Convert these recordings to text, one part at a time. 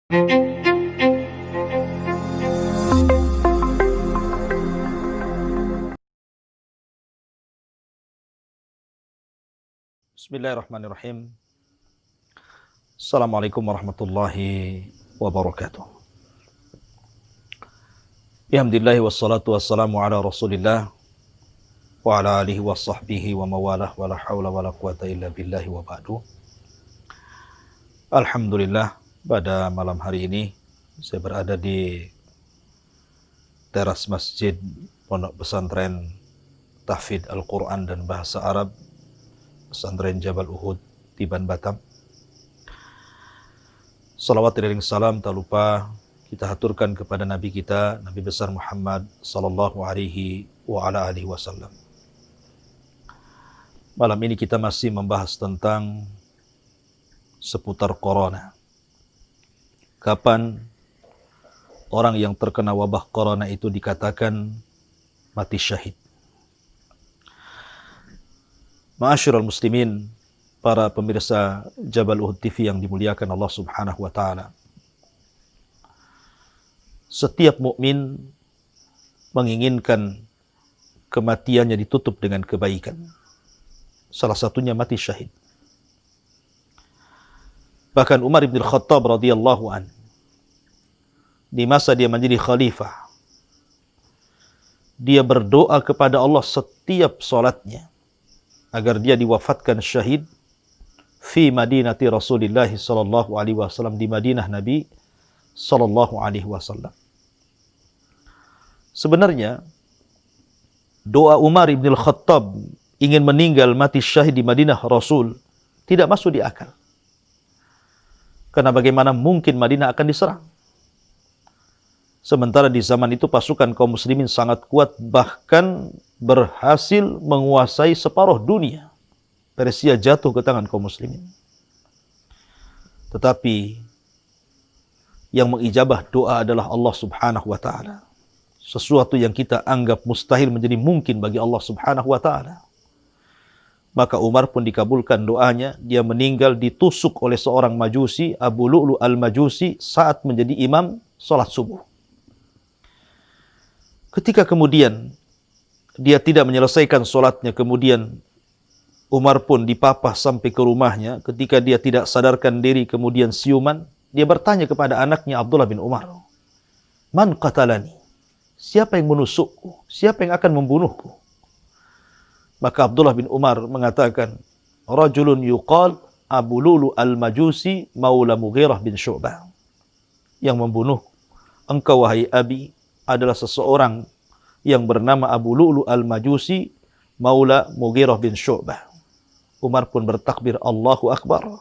Bismillahirrahmanirrahim. Assalamualaikum warahmatullahi wabarakatuh. Alhamdulillah wassalatu wassalamu ala Rasulillah wa ala alihi wa sahbihi wa mawalah wa la hawla wa la quwata illa billahi wa ba'du. Alhamdulillah, pada malam hari ini saya berada di teras Masjid Pondok Pesantren Tahfidz Al-Quran dan Bahasa Arab Pesantren Jabal Uhud, Tiban, Batam. Salawat dan salam tak lupa kita haturkan kepada Nabi kita, Nabi besar Muhammad sallallahu alaihi wa ala alihi wasallam. Malam ini kita masih membahas tentang seputar corona. Kapan orang yang terkena wabah corona itu dikatakan mati syahid? Ma'asyiral muslimin, para pemirsa Jabal Uhud TV yang dimuliakan Allah Subhanahu wa taala. Setiap mukmin menginginkan kematiannya ditutup dengan kebaikan. Salah satunya mati syahid. Bahkan Umar bin Khattab radhiyallahu an, di masa dia menjadi khalifah, dia berdoa kepada Allah setiap salatnya agar dia diwafatkan syahid fi Madinati Rasulillah sallallahu alaihi wasallam, di Madinah Nabi sallallahu alaihi wasallam. Sebenarnya doa Umar bin Khattab ingin meninggal mati syahid di Madinah Rasul tidak masuk di akal. Karena bagaimana mungkin Madinah akan diserang? Sementara di zaman itu pasukan kaum muslimin sangat kuat, bahkan berhasil menguasai separuh dunia. Persia jatuh ke tangan kaum muslimin. Tetapi yang mengijabah doa adalah Allah Subhanahu wa taala. Sesuatu yang kita anggap mustahil menjadi mungkin bagi Allah Subhanahu wa taala. Maka Umar pun dikabulkan doanya, dia meninggal ditusuk oleh seorang majusi, Abu Lu'lu al-Majusi, saat menjadi imam salat subuh. Ketika kemudian dia tidak menyelesaikan sholatnya, kemudian Umar pun dipapah sampai ke rumahnya. Ketika dia tidak sadarkan diri, kemudian siuman, dia bertanya kepada anaknya Abdullah bin Umar, "Man qatalani?" Siapa yang menusukku? Siapa yang akan membunuhku? Maka Abdullah bin Umar mengatakan, "Rajulun yuqal Abu Lu'lu al-Majusi maula Mughirah bin Syu'bah." Yang membunuh engkau wahai Abi adalah seseorang yang bernama Abu Lu'lu al-Majusi maula Mughirah bin Syu'bah. Umar pun bertakbir, Allahu Akbar.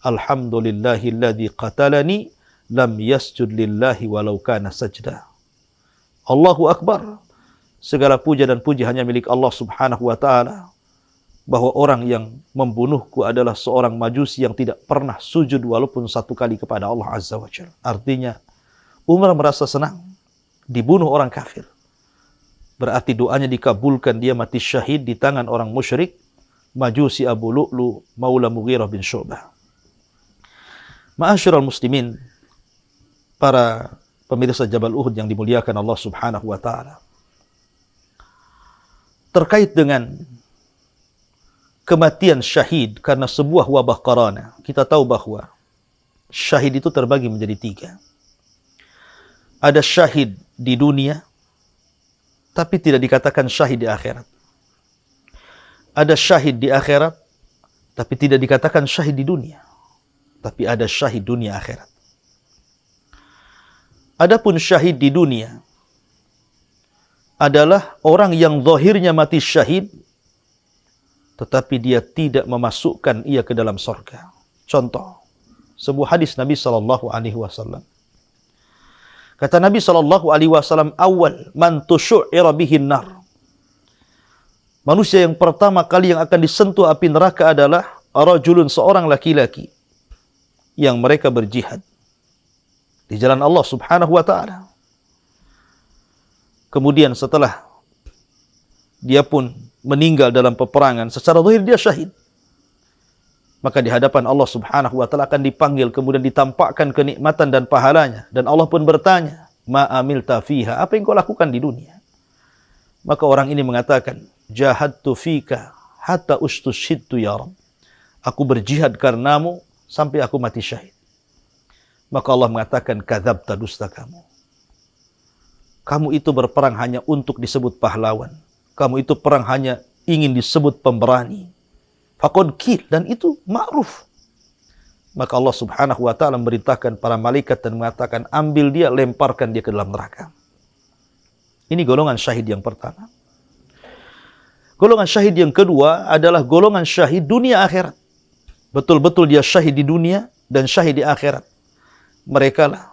Alhamdulillahilladzi qatalani lam yasjud lillahi walau kana sajda. Allahu Akbar. Segala puja dan puji hanya milik Allah Subhanahu wa taala, bahwa orang yang membunuhku adalah seorang majusi yang tidak pernah sujud walaupun satu kali kepada Allah Azza wa Jalla. Artinya Umar merasa senang dibunuh orang kafir. Berarti doanya dikabulkan, dia mati syahid di tangan orang musyrik, majusi Abu Lu'lu maula Mughirah bin Syu'bah. Ma'asyiral muslimin, para pemirsa Jabal Uhud yang dimuliakan Allah Subhanahu wa taala. Terkait dengan kematian syahid karena sebuah wabah corona, kita tahu bahwa syahid itu terbagi menjadi tiga. Ada syahid di dunia, tapi tidak dikatakan syahid di akhirat. Ada syahid di akhirat, tapi tidak dikatakan syahid di dunia. Tapi ada syahid dunia akhirat. Adapun syahid di dunia adalah orang yang zahirnya mati syahid, tetapi dia tidak memasukkan ia ke dalam surga. Contoh, sebuah hadis Nabi sallallahu alaihi wasallam. Kata Nabi sallallahu alaihi wasallam, awal man tusyu'ira bihin nar. Manusia yang pertama kali yang akan disentuh api neraka adalah rajulun, seorang laki-laki yang mereka berjihad di jalan Allah Subhanahu wa taala. Kemudian setelah dia pun meninggal dalam peperangan, secara zahir dia syahid. maka di hadapan Allah Subhanahu wa taala akan dipanggil, kemudian ditampakkan kenikmatan dan pahalanya, dan Allah pun bertanya, ma amilta fiha, apa yang kau lakukan di dunia? Maka orang ini mengatakan, jahadtu fika hatta ustushhidtu ya Rabb, aku berjihad karenamu sampai aku mati syahid. Maka Allah mengatakan, kadzabta, dusta kamu. Kamu itu berperang hanya untuk disebut pahlawan. Kamu itu perang hanya ingin disebut pemberani. Faqad qil, dan itu ma'ruf. Maka Allah Subhanahu wa taala memerintahkan para malaikat dan mengatakan, ambil dia, lemparkan dia ke dalam neraka. Ini golongan syahid yang pertama. Golongan syahid yang kedua adalah golongan syahid dunia akhirat. Betul-betul dia syahid di dunia dan syahid di akhirat. Mereka lah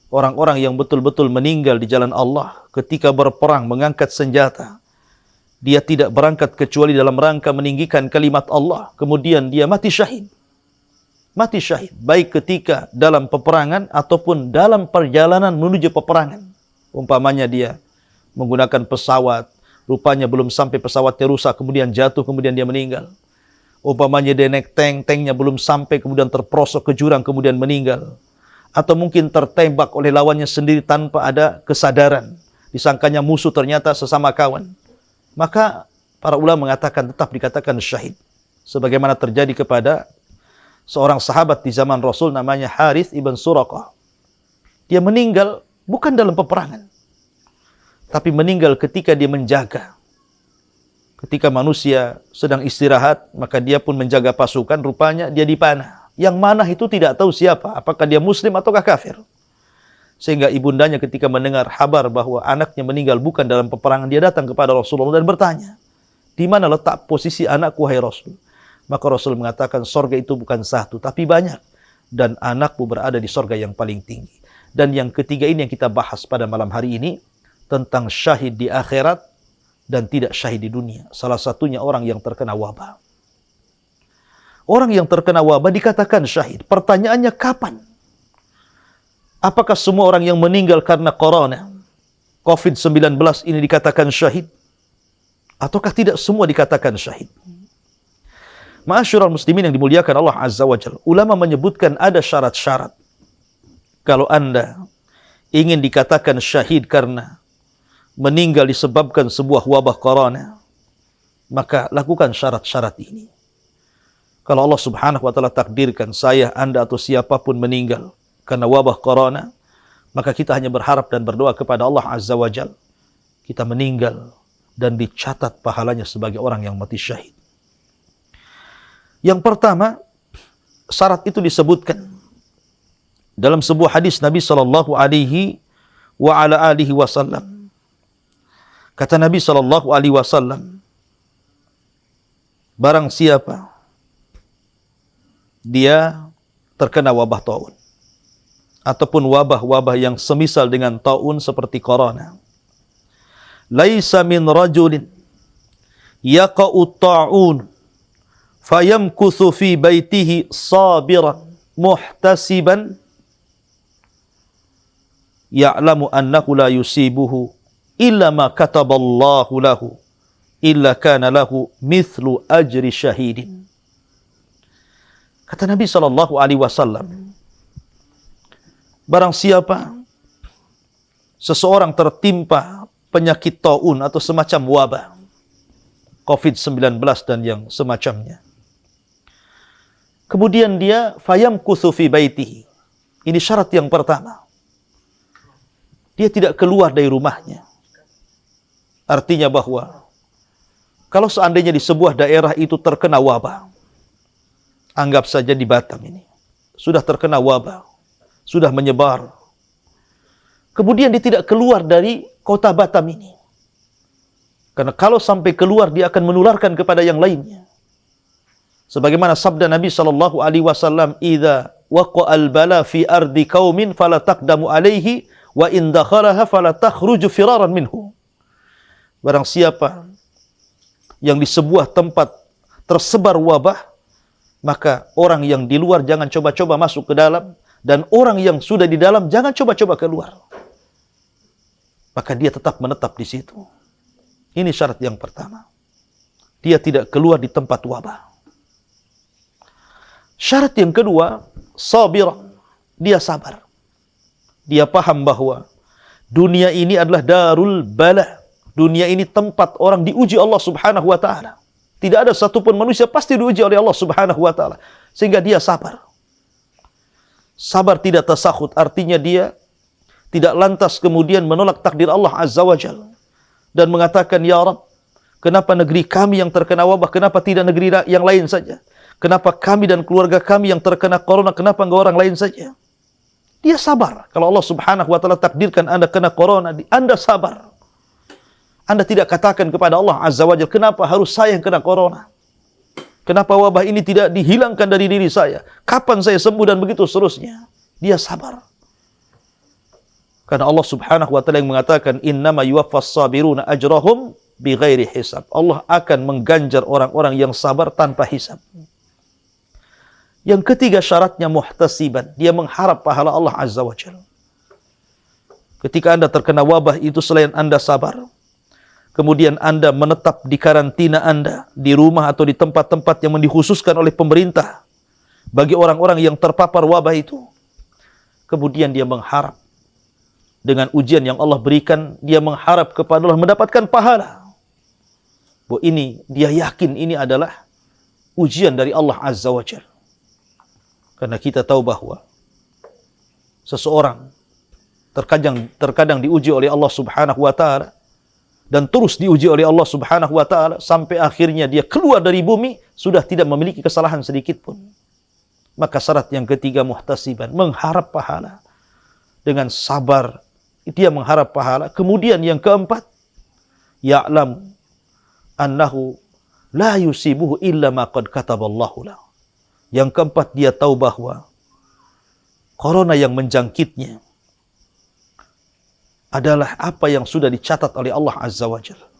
orang-orang yang betul-betul meninggal di jalan Allah ketika berperang mengangkat senjata. Dia tidak berangkat kecuali dalam rangka meninggikan kalimat Allah. Kemudian dia mati syahid. Mati syahid. Baik ketika dalam peperangan ataupun dalam perjalanan menuju peperangan. Umpamanya dia menggunakan pesawat. Rupanya belum sampai pesawatnya rusak. Kemudian jatuh. Kemudian dia meninggal. Umpamanya dia naik tank. Tanknya belum sampai. Kemudian terperosok ke jurang. Kemudian meninggal. Atau mungkin tertembak oleh lawannya sendiri tanpa ada kesadaran. Disangkanya musuh, ternyata sesama kawan. Maka para ulama mengatakan tetap dikatakan syahid. Sebagaimana terjadi kepada seorang sahabat di zaman Rasul namanya Harith ibn Suraqah. Dia meninggal bukan dalam peperangan, tapi meninggal ketika dia menjaga. Ketika manusia sedang istirahat, maka dia pun menjaga pasukan, rupanya dia dipanah. Yang manah itu tidak tahu siapa, apakah dia muslim ataukah kafir. Sehingga ibundanya ketika mendengar kabar bahwa anaknya meninggal bukan dalam peperangan, dia datang kepada Rasulullah dan bertanya, di mana letak posisi anakku, hai Rasul? Maka Rasul mengatakan, sorga itu bukan satu, tapi banyak. Dan anakmu berada di sorga yang paling tinggi. Dan yang ketiga ini yang kita bahas pada malam hari ini, tentang syahid di akhirat dan tidak syahid di dunia. Salah satunya orang yang terkena wabah. Orang yang terkena wabah dikatakan syahid. Pertanyaannya kapan? Apakah semua orang yang meninggal karena corona, COVID-19 ini dikatakan syahid? Ataukah tidak semua dikatakan syahid? Ma'asyiral muslimin yang dimuliakan Allah Azza wa Jalla, ulama menyebutkan ada syarat-syarat. Kalau Anda ingin dikatakan syahid karena meninggal disebabkan sebuah wabah corona, maka lakukan syarat-syarat ini. Kalau Allah Subhanahu wa taala takdirkan saya, Anda atau siapapun meninggal karena wabah corona, maka kita hanya berharap dan berdoa kepada Allah Azza wa Jalla, kita meninggal dan dicatat pahalanya sebagai orang yang mati syahid. Yang pertama, syarat itu disebutkan dalam sebuah hadis Nabi sallallahu alaihi wasallam. Kata Nabi sallallahu alaihi wasallam, barang siapa dia terkena wabah taun ataupun wabah-wabah yang semisal dengan taun seperti corona, laisa min rajulin yaqa'u ta'un fayamkuthu fi baitihi sabiran muhtasiban ya'lamu annahu la yusibuhu illa ma kataballahu lahu illa kana lahu mithlu ajri syahidin. Kata Nabi sallallahu alaihi wasallam, barang siapa seseorang tertimpa penyakit taun atau semacam wabah COVID-19 dan yang semacamnya, kemudian dia fayamkuthu fi baitihi, ini syarat yang pertama, dia tidak keluar dari rumahnya. Artinya bahwa kalau seandainya di sebuah daerah itu terkena wabah, anggap saja di Batam ini sudah terkena wabah, sudah menyebar, kemudian dia tidak keluar dari kota Batam ini, karena kalau sampai keluar dia akan menularkan kepada yang lainnya. Sebagaimana sabda Nabi sallallahu alaihi wasallam, "Idza waqa'al bala fi ardi qaumin fala taqdamu alaihi wa in dakhalaha fala takhruju firaran minhu." Barang siapa yang di sebuah tempat tersebar wabah, maka orang yang di luar jangan coba-coba masuk ke dalam, dan orang yang sudah di dalam jangan coba-coba keluar. Maka dia tetap menetap di situ. Ini syarat yang pertama. Dia tidak keluar di tempat wabah. Syarat yang kedua, sabir. Dia sabar. Dia paham bahwa dunia ini adalah darul bala. Dunia ini tempat orang diuji Allah Subhanahu wa taala. Tidak ada satupun manusia pasti diuji oleh Allah Subhanahu wa taala. Sehingga dia sabar. Sabar tidak tasakhut, artinya dia tidak lantas kemudian menolak takdir Allah Azza wa Jalla dan mengatakan, ya Rabb, kenapa negeri kami yang terkena wabah, kenapa tidak negeri yang lain saja? Kenapa kami dan keluarga kami yang terkena corona, kenapa enggak orang lain saja? Dia sabar. Kalau Allah Subhanahu wa taala takdirkan Anda kena corona, Anda sabar. Anda tidak katakan kepada Allah Azza wa Jalla, kenapa harus saya yang kena corona? Kenapa wabah ini tidak dihilangkan dari diri saya? Kapan saya sembuh dan begitu seterusnya? Dia sabar. Karena Allah Subhanahu wa taala yang mengatakan, innama yuwaffas sabiruna ajrahum bighairi hisab. Allah akan mengganjar orang-orang yang sabar tanpa hisab. Yang ketiga syaratnya muhtasiban. Dia mengharap pahala Allah Azza wa Jalla. Ketika Anda terkena wabah itu, selain Anda sabar, kemudian Anda menetap di karantina Anda, di rumah atau di tempat-tempat yang dikhususkan oleh pemerintah bagi orang-orang yang terpapar wabah itu. Kemudian dia mengharap dengan ujian yang Allah berikan, dia mengharap kepada Allah mendapatkan pahala. Bahwa ini, dia yakin ini adalah ujian dari Allah Azza wa Jalla. Karena kita tahu bahwa seseorang terkadang diuji oleh Allah Subhanahu wa taala dan terus diuji oleh Allah Subhanahu wa taala sampai akhirnya dia keluar dari bumi sudah tidak memiliki kesalahan sedikit pun. Maka syarat yang ketiga muhtasiban, mengharap pahala. Dengan sabar dia mengharap pahala. Kemudian yang keempat, ya'lam annahu la yusibuhu illa ma qad kataballahu lahu. Yang keempat, dia tahu bahwa corona yang menjangkitnya adalah apa yang sudah dicatat oleh Allah Azza wa Jalla.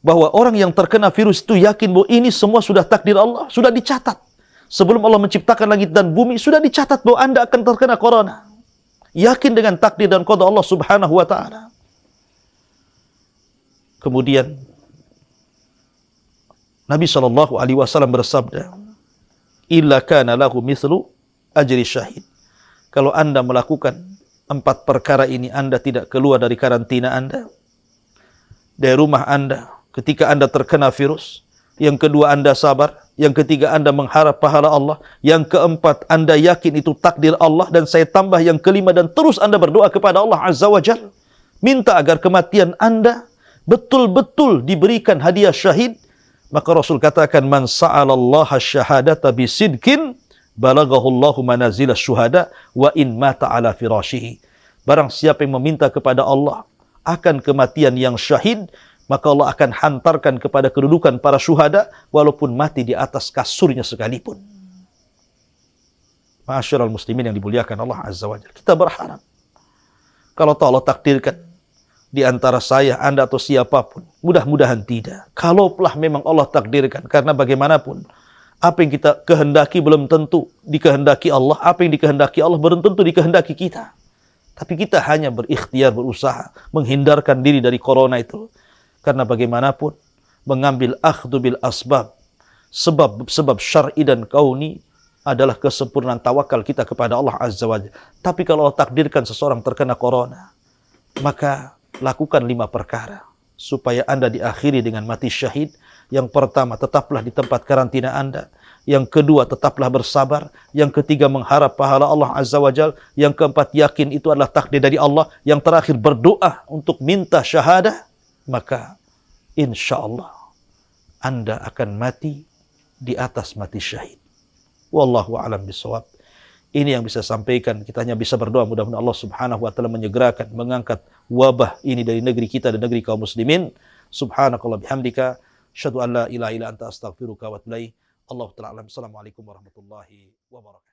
Bahwa orang yang terkena virus itu yakin bahwa ini semua sudah takdir Allah, sudah dicatat. Sebelum Allah menciptakan langit dan bumi, sudah dicatat bahwa Anda akan terkena corona. Yakin dengan takdir dan qada Allah Subhanahu wa taala. Kemudian Nabi SAW bersabda, illa kana lahu mithlu ajri syahid. Kalau Anda melakukan 4 perkara ini, Anda tidak keluar dari karantina Anda, dari rumah Anda ketika Anda terkena virus. Yang kedua, Anda sabar. Yang ketiga, Anda mengharap pahala Allah. Yang keempat, Anda yakin itu takdir Allah. Dan saya tambah yang kelima, dan terus Anda berdoa kepada Allah Azza wa Jalla, minta agar kematian Anda betul-betul diberikan hadiah syahid. Maka Rasul katakan, man sa'alallaha syahadata bisidkin balagahullahu manazila syuhada wa in mata ala firashihi. Barang siapa yang meminta kepada Allah akan kematian yang syahid, maka Allah akan hantarkan kepada kedudukan para syuhada walaupun mati di atas kasurnya sekalipun. Ma'asyiral muslimin yang dimuliakan Allah Azza wa Jalla, kita berharap kalau Allah takdirkan di antara saya, Anda atau siapapun, mudah-mudahan tidak. Kalaulah memang Allah takdirkan, karena bagaimanapun apa yang kita kehendaki belum tentu dikehendaki Allah, apa yang dikehendaki Allah belum tentu dikehendaki kita. Tapi kita hanya berikhtiar, berusaha menghindarkan diri dari corona itu. Karena bagaimanapun mengambil akhdhu bil asbab, sebab syar'i dan kauni adalah kesempurnaan tawakal kita kepada Allah Azza wa Jalla. Tapi kalau Allah takdirkan seseorang terkena corona, maka lakukan 5 perkara supaya Anda diakhiri dengan mati syahid. Yang pertama, tetaplah di tempat karantina Anda. Yang kedua, tetaplah bersabar. Yang ketiga, mengharap pahala Allah Azza wa Jalla. Yang keempat, yakin itu adalah takdir dari Allah. Yang terakhir, berdoa untuk minta syahadah. Maka insya Allah Anda akan mati di atas mati syahid. Wallahu a'lam bishawab. Ini yang bisa sampaikan. Kita hanya bisa berdoa mudah-mudahan Allah Subhanahu wa taala menyegerakan mengangkat wabah ini dari negeri kita dan negeri kaum muslimin. Subhanakallah bihamdika, asyhadu an la ilaha illa anta astaghfiruka wa atubu ilaik. Allahu ta'ala alam. Assalamualaikum warahmatullahi wabarakatuh.